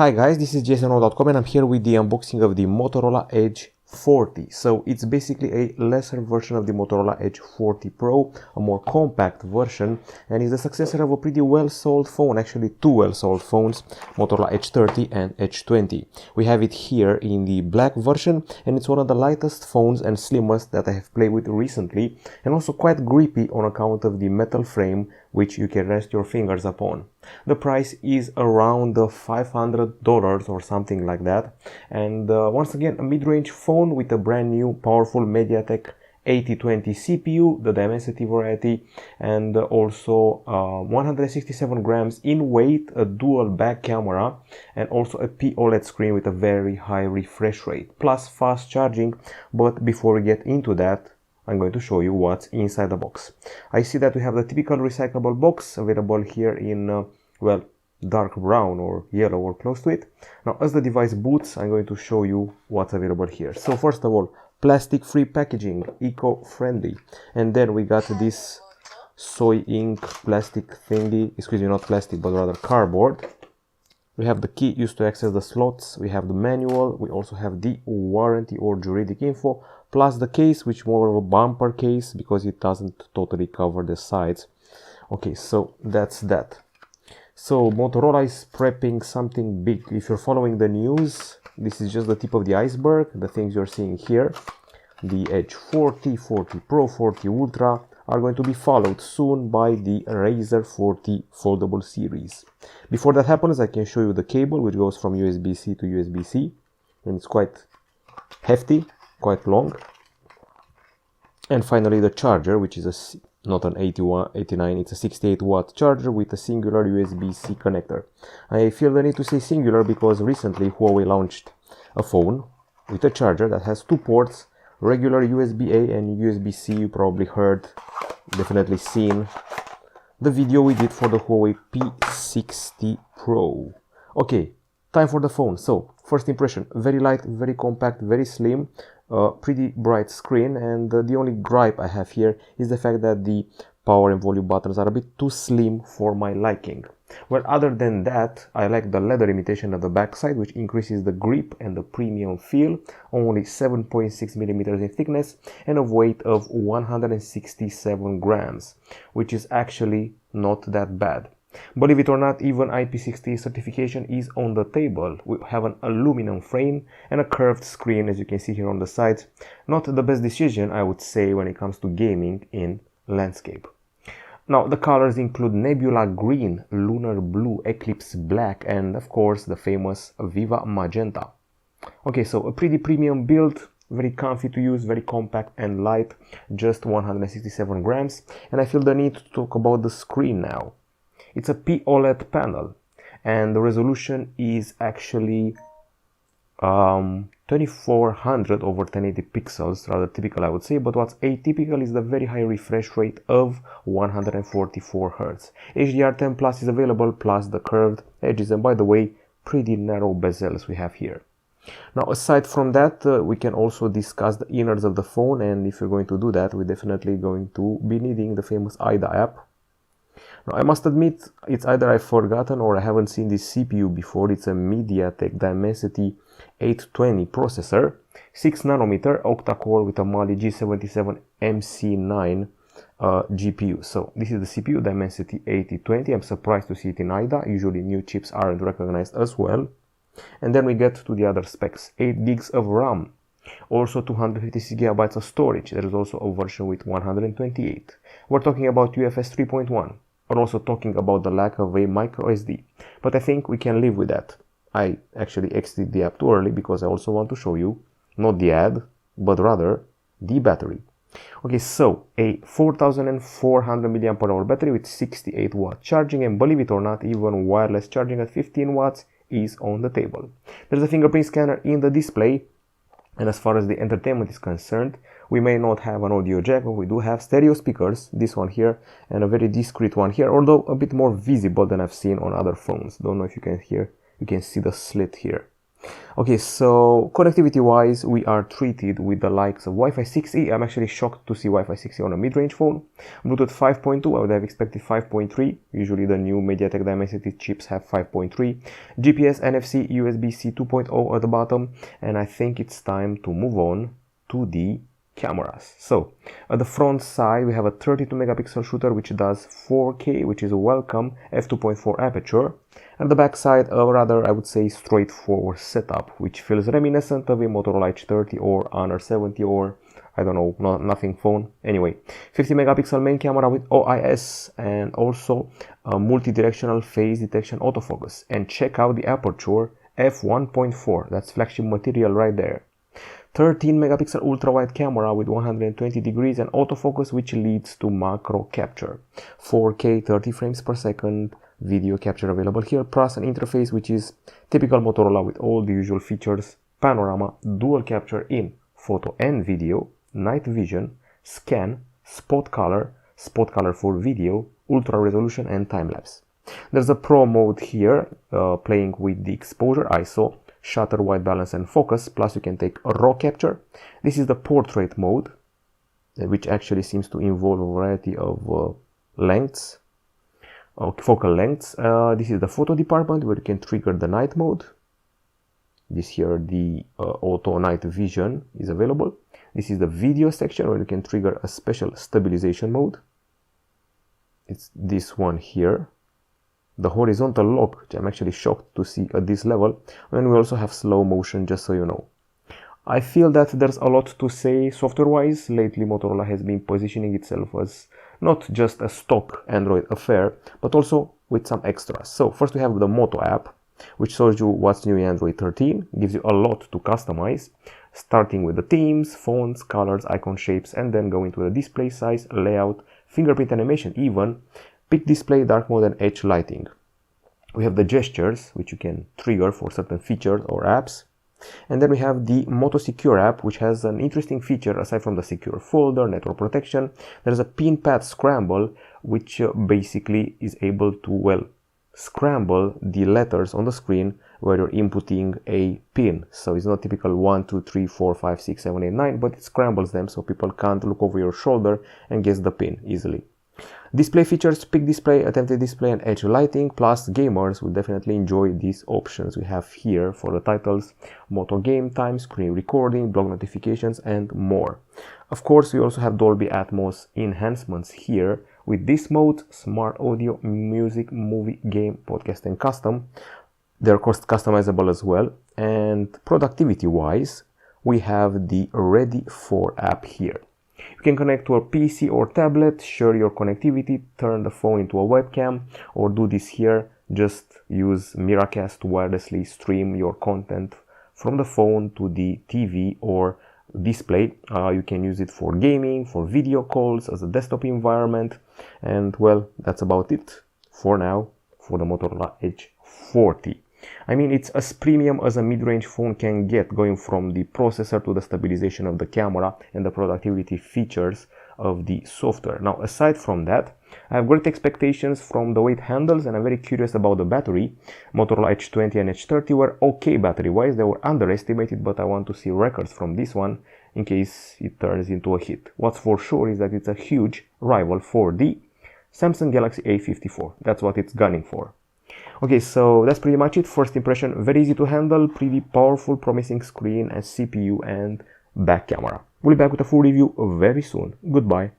Hi guys, this is jsno.com and I'm here with the unboxing of the Motorola Edge 40. So it's basically a lesser version of the Motorola Edge 40 Pro, a more compact version, and is the successor of a pretty well sold phone, actually two well sold phones, Motorola Edge 30 and Edge 20. We have it here in the black version, and it's one of the lightest phones and slimmest that I have played with recently, and also quite grippy on account of the metal frame which you can rest your fingers upon. The price is around $500 or something like that, and once again a mid-range phone with a brand new powerful MediaTek 8020 CPU, the Dimensity variety, and also 167 grams in weight, a dual back camera, and also a OLED screen with a very high refresh rate, plus fast charging. But before we get into that, I'm going to show you what's inside the box. I see that we have the typical recyclable box available here in, well, dark brown or yellow or close to it. Now, as the device boots, I'm going to show you what's available here. So first of all, plastic-free packaging, eco-friendly. And then we got this soy ink plastic thingy, excuse me, not plastic, but rather cardboard. We have the key used to access the slots, we have the manual, we also have the warranty or juridic info, plus the case, which is more of a bumper case because it doesn't totally cover the sides. Okay, so that's that. So Motorola is prepping something big. If you're following the news, this is just the tip of the iceberg, the things you're seeing here. The Edge 40, 40 Pro, 40 Ultra are going to be followed soon by the Razer 40 foldable series. Before that happens, I can show you the cable, which goes from USB-C to USB-C, and it's quite hefty, quite long. And finally the charger, which is not an 89, it's a 68 watt charger with a singular USB-C connector. I feel the need to say singular because recently Huawei launched a phone with a charger that has two ports, regular USB-A and USB-C. You probably heard, definitely seen the video we did for the Huawei P60 Pro. Okay, time for the phone. So, first impression, very light, very compact, very slim, pretty bright screen, and the only gripe I have here is the fact that the power and volume buttons are a bit too slim for my liking. Well, other than that, I like the leather imitation of the backside, which increases the grip and the premium feel. Only 7.6 millimeters in thickness and a weight of 167 grams, which is actually not that bad. Believe it or not, even IP60 certification is on the table. We have an aluminum frame and a curved screen, as you can see here on the sides. Not the best decision, I would say, when it comes to gaming in landscape. Now, the colors include Nebula Green, Lunar Blue, Eclipse Black, and of course the famous Viva Magenta. Okay, so a pretty premium build, very comfy to use, very compact and light, just 167 grams. And I feel the need to talk about the screen now. It's a OLED panel, and the resolution is actually 2400 over 1080 pixels, rather typical I would say, but what's atypical is the very high refresh rate of 144 Hz. HDR10 Plus is available, plus the curved edges, and by the way, pretty narrow bezels we have here. Now, aside from that, we can also discuss the innards of the phone, and if you're going to do that, we're definitely going to be needing the famous IDA app. Now, I must admit, it's either I've forgotten or I haven't seen this CPU before. It's a MediaTek Dimensity 820 processor, 6nm octa-core with a Mali G77 MC9 GPU. So this is the CPU, Dimensity 8020. I'm surprised to see it in IDA. Usually new chips aren't recognized as well. And then we get to the other specs. 8 gigs of RAM. Also 256 GB of storage. There is also a version with 128. We're talking about UFS 3.1. We're also talking about the lack of a micro SD. But I think we can live with that. I actually exited the app too early because I also want to show you, not the ad, but rather the battery. Okay, so a 4400 mAh battery with 68 watt charging, and believe it or not, even wireless charging at 15 watts is on the table. There's a fingerprint scanner in the display. And as far as the entertainment is concerned, we may not have an audio jack, but we do have stereo speakers, this one here, and a very discreet one here, although a bit more visible than I've seen on other phones. Don't know if you can hear, you can see the slit here. Okay, so connectivity wise, we are treated with the likes of Wi-Fi 6E. I'm actually shocked to see Wi-Fi 6E on a mid-range phone. Bluetooth 5.2, I would have expected 5.3. Usually the new MediaTek Dimensity chips have 5.3. GPS, NFC, USB-C 2.0 at the bottom. And I think it's time to move on to the cameras. So at the front side we have a 32 megapixel shooter which does 4K, which is a welcome f2.4 aperture. And the back side a rather, I would say, straightforward setup, which feels reminiscent of a Motorola Edge 30 or Honor 70 or I don't know, nothing phone. Anyway, 50 megapixel main camera with OIS and also a multi-directional phase detection autofocus. And check out the aperture, f1.4, that's flagship material right there. 13 megapixel ultra wide camera with 120 degrees and autofocus, which leads to macro capture. 4K 30 frames per second video capture available here, plus an interface which is typical Motorola with all the usual features: panorama, dual capture in photo and video, night vision, scan, spot color for video, ultra resolution and time lapse. There's a pro mode here, playing with the exposure, ISO, shutter, white balance and focus, plus you can take a raw capture. This is the portrait mode, which actually seems to involve a variety of lengths, focal lengths. This is the photo department where you can trigger the night mode. This here, the auto night vision is available. This is the video section where you can trigger a special stabilization mode. It's this one here. The horizontal lock, which I'm actually shocked to see at this level, and we also have slow motion, just so you know. I feel that there's a lot to say software-wise. Lately Motorola has been positioning itself as not just a stock Android affair, but also with some extras. So first we have the Moto app, which shows you what's new in Android 13, gives you a lot to customize, starting with the themes, fonts, colors, icon shapes, and then going to the display size, layout, fingerprint animation even, peak display, dark mode and edge lighting. We have the gestures, which you can trigger for certain features or apps. And then we have the Moto Secure app, which has an interesting feature aside from the secure folder, network protection. There's a pin pad scramble, which basically is able to, well, scramble the letters on the screen where you're inputting a pin. So it's not typical 1, 2, 3, 4, 5, 6, 7, 8, 9, but it scrambles them so people can't look over your shoulder and guess the pin easily. Display features: peak display, attempted display and edge lighting, plus gamers will definitely enjoy these options we have here for the titles: Moto Game Time, screen recording, blog notifications and more. Of course, we also have Dolby Atmos enhancements here with this mode: smart audio, music, movie, game, podcast and custom. They're customizable as well. And productivity wise, we have the Ready For app here. You can connect to a PC or tablet, share your connectivity, turn the phone into a webcam, or do this here, just use Miracast to wirelessly stream your content from the phone to the TV or display. You can use it for gaming, for video calls, as a desktop environment, and well, that's about it for now for the Motorola Edge 40. I mean, it's as premium as a mid-range phone can get, going from the processor to the stabilization of the camera and the productivity features of the software. Now, aside from that, I have great expectations from the way it handles, and I'm very curious about the battery. Motorola Edge 20 and Edge 30 were okay battery-wise, they were underestimated, but I want to see records from this one in case it turns into a hit. What's for sure is that it's a huge rival for the Samsung Galaxy A54. That's what it's gunning for. Okay, so that's pretty much it. First impression: very easy to handle, pretty powerful, promising screen and CPU and back camera. We'll be back with a full review very soon. Goodbye.